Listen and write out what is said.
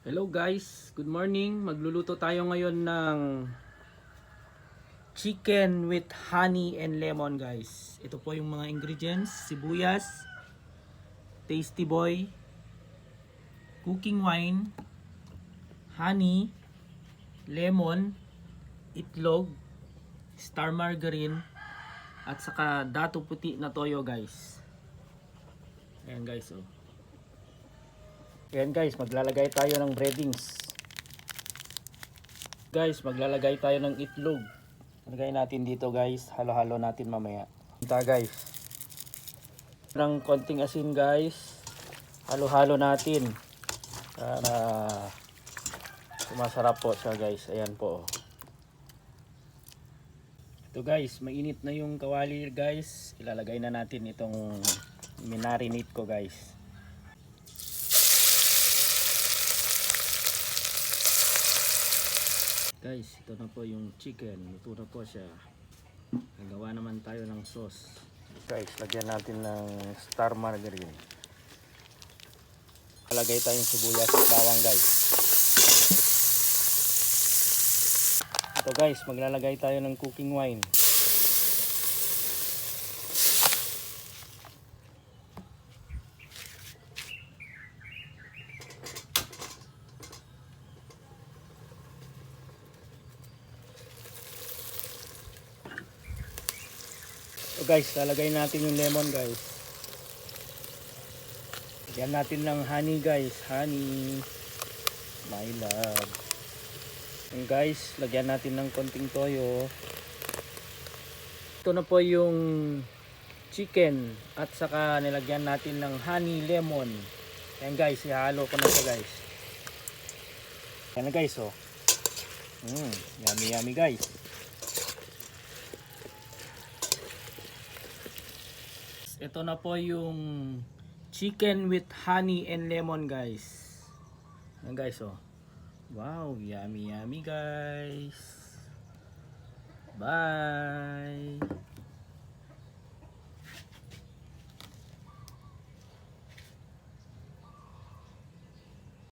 Hello guys, good morning. Magluluto tayo ngayon ng chicken with honey and lemon guys. Ito po yung mga ingredients: sibuyas, tasty boy, cooking wine, honey, lemon, itlog, star margarine, at saka dato puti na toyo guys. Ayan guys, oh. Ayan guys, maglalagay tayo ng breadings. Guys, maglalagay tayo ng itlog. Lagay natin dito guys, halo-halo natin mamaya. Ito guys, ng konting asin guys, halo-halo natin para sumasarap po siya guys. Ayan po. Ito guys, mainit na yung kawali guys. Ilalagay na natin itong minarinate ko guys. Guys, ito na po yung chicken. Luto na po siya. Nagawa naman tayo ng sauce. Guys, lagyan natin ng star margarine. Lagay tayong sibuyas at bawang guys. Ito guys, maglalagay tayo ng cooking wine. So guys, lalagay natin yung lemon guys. Lagyan natin ng honey guys. Honey, my love. And guys, lagyan natin ng konting toyo. Ito na po yung chicken. At saka nilagyan natin ng honey, lemon. Ayan guys, ihalo ko na siya guys. Ayan na guys, oh. Yummy yummy guys. Ito na po yung chicken with honey and lemon guys. Ayan guys, oh. Wow, yummy yummy guys. Bye.